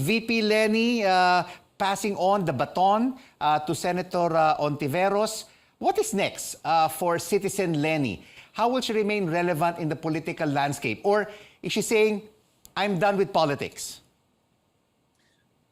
VP Lenny passing on the baton to Senator Ontiveros. What is next for citizen Lenny? How will she remain relevant in the political landscape? Or is she saying, I'm done with politics?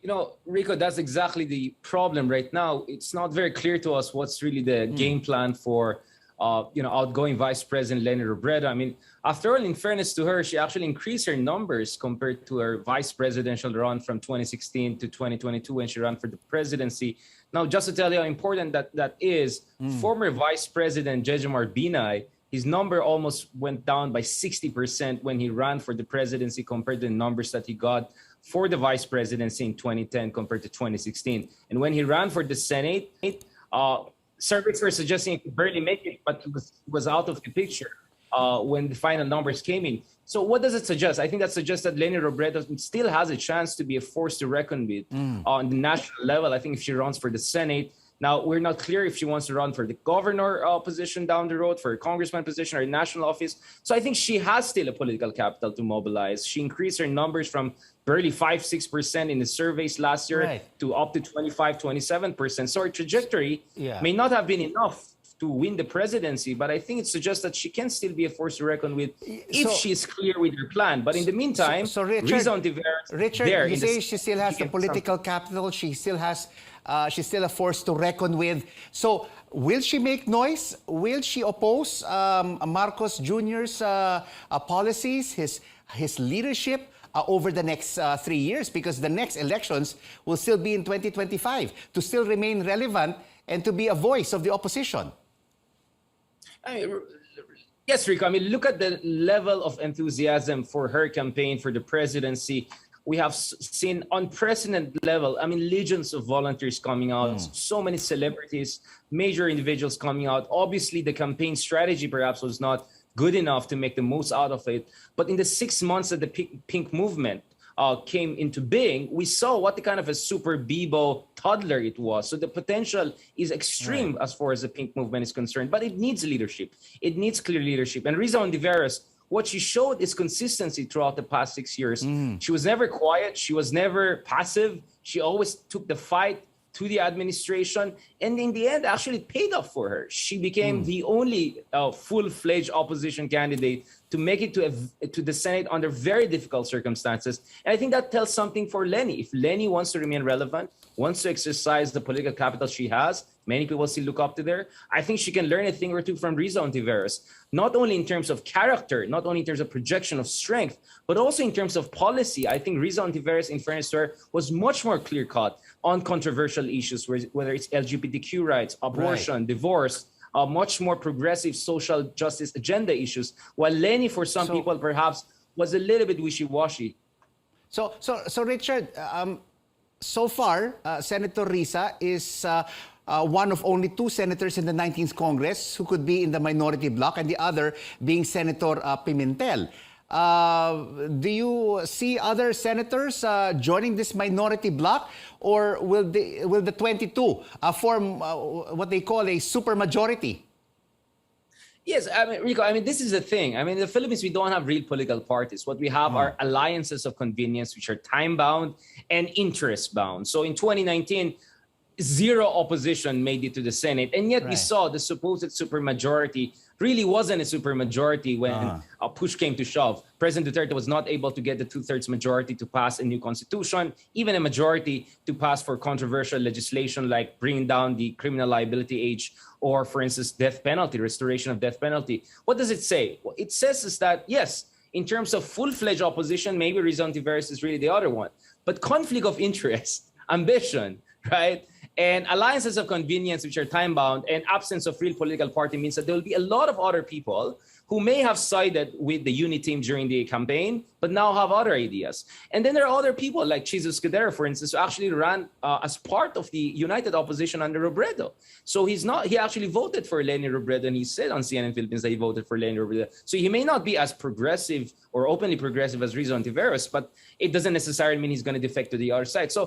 You know, Rico, that's exactly the problem right now. It's not very clear to us what's really the game plan for, outgoing Vice President Lenny Robredo. I mean, after all, in fairness to her, she actually increased her numbers compared to her vice presidential run from 2016 to 2022 when she ran for the presidency. Now, just to tell you how important that is, former Vice President Jejomar Binay, his number almost went down by 60% when he ran for the presidency compared to the numbers that he got for the vice presidency in 2010 compared to 2016. And when he ran for the Senate, surveys were suggesting he could barely make it, but he was out of the picture when the final numbers came in. So what does it suggest? I think that suggests that Lenny Robredo still has a chance to be a force to reckon with on the national level. I think if she runs for the Senate. Now, we're not clear if she wants to run for the governor position down the road, for a congressman position or a national office. So I think she has still a political capital to mobilize. She increased her numbers from barely 5-6% in the surveys last year to up to 25-27%. So her trajectory may not have been enough to win the presidency, but I think it suggests that she can still be a force to reckon with if she's clear with her plan. But in the meantime, Richard, you say she still has the political capital. She still has, she's still a force to reckon with. So will she make noise? Will she oppose Marcos Jr.'s policies, his leadership over the next 3 years? Because the next elections will still be in 2025 to still remain relevant and to be a voice of the opposition. Yes, Rico. I mean, look at the level of enthusiasm for her campaign for the presidency. We have seen unprecedented level. I mean, legions of volunteers coming out, so many celebrities, major individuals coming out. Obviously, the campaign strategy perhaps was not good enough to make the most out of it. But in the 6 months that the pink movement came into being, we saw what the kind of a super Bebo toddler it was. So the potential is extreme as far as the pink movement is concerned, but it needs leadership. It needs clear leadership. And Riza Ontiveros, what she showed is consistency throughout the past 6 years. She was never quiet. She was never passive. She always took the fight to the administration. And in the end, actually paid off for her. She became the only full-fledged opposition candidate to make it to the Senate under very difficult circumstances. And I think that tells something for Lenny. If Lenny wants to remain relevant, wants to exercise the political capital she has, many people still look up to her, I think she can learn a thing or two from Riza Ontiveros, not only in terms of character, not only in terms of projection of strength, but also in terms of policy. I think Riza Ontiveros, in fairness to her, was much more clear-cut on controversial issues, whether it's LGBTQ rights, abortion, divorce, much more progressive social justice agenda issues, while Lenny, for some people, perhaps, was a little bit wishy-washy. So Richard, so far, Senator Risa is one of only 2 senators in the 19th Congress who could be in the minority bloc, and the other being Senator Pimentel. Do you see other senators joining this minority bloc, or will the 22 form what they call a supermajority? Yes, I mean, Rico, I mean, this is the thing. I mean, in the Philippines, we don't have real political parties. What we have are alliances of convenience, which are time-bound and interest-bound. So in 2019, 0 opposition made it to the Senate, and yet we saw the supposed supermajority really wasn't a supermajority when a push came to shove. President Duterte was not able to get the 2/3 majority to pass a new constitution, even a majority to pass for controversial legislation like bringing down the criminal liability age or, for instance, death penalty, restoration of death penalty. What does it say? What it says is that, yes, in terms of full-fledged opposition, maybe Riza Ontiveros is really the other one. But conflict of interest, ambition, right? And alliances of convenience, which are time-bound, and absence of real political party means that there will be a lot of other people who may have sided with the unity team during the campaign, but now have other ideas. And then there are other people like Chizo Escudero, for instance, who actually ran as part of the united opposition under Robredo. So he actually voted for Lenny Robredo, and he said on CNN Philippines that he voted for Lenny Robredo. So he may not be as progressive or openly progressive as Riza Ontiveros, but it doesn't necessarily mean he's going to defect to the other side. So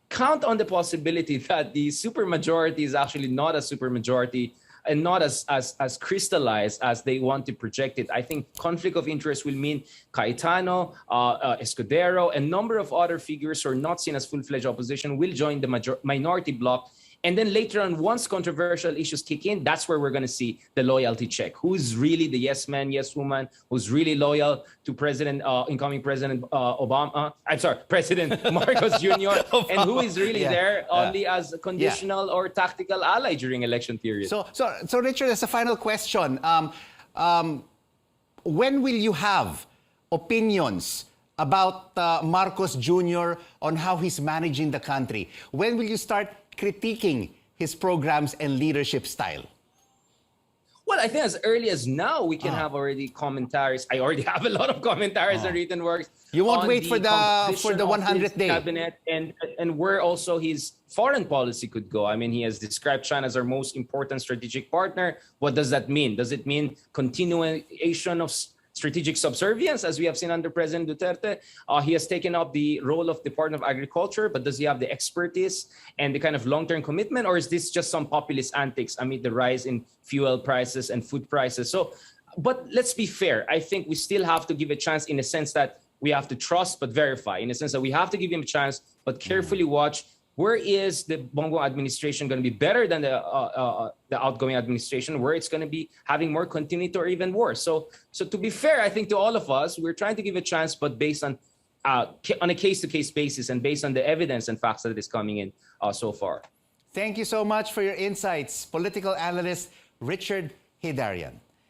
count on the possibility that the supermajority is actually not a supermajority and not as crystallized as they want to project it. I think conflict of interest will mean Cayetano, Escudero, and a number of other figures who are not seen as full-fledged opposition will join the minority bloc. And then later on, once controversial issues kick in, that's where we're going to see the loyalty check. Who's really the yes man, yes woman, who's really loyal to incoming President President Marcos Jr., and who is really there only as a conditional or tactical ally during election period. So Richard, as a final question, when will you have opinions about Marcos Jr. on how he's managing the country? When will you start critiquing his programs and leadership style? Well, I think as early as now, we can have already commentaries. I already have a lot of commentaries and written works. You won't wait for the 100th day. Cabinet and where also his foreign policy could go. I mean, he has described China as our most important strategic partner. What does that mean? Does it mean continuation of strategic subservience, as we have seen under President Duterte? He has taken up the role of Department of Agriculture, but does he have the expertise and the kind of long-term commitment, or is this just some populist antics amid the rise in fuel prices and food prices? So, but let's be fair. I think we still have to give a chance in a sense that we have to trust but verify, in a sense that we have to give him a chance but carefully watch. Where is the Bongo administration going to be better than the outgoing administration? Where it's going to be having more continuity or even worse? So to be fair, I think to all of us, we're trying to give a chance, but based on a case-to-case basis and based on the evidence and facts that is coming in so far. Thank you so much for your insights, political analyst Richard Hidarian.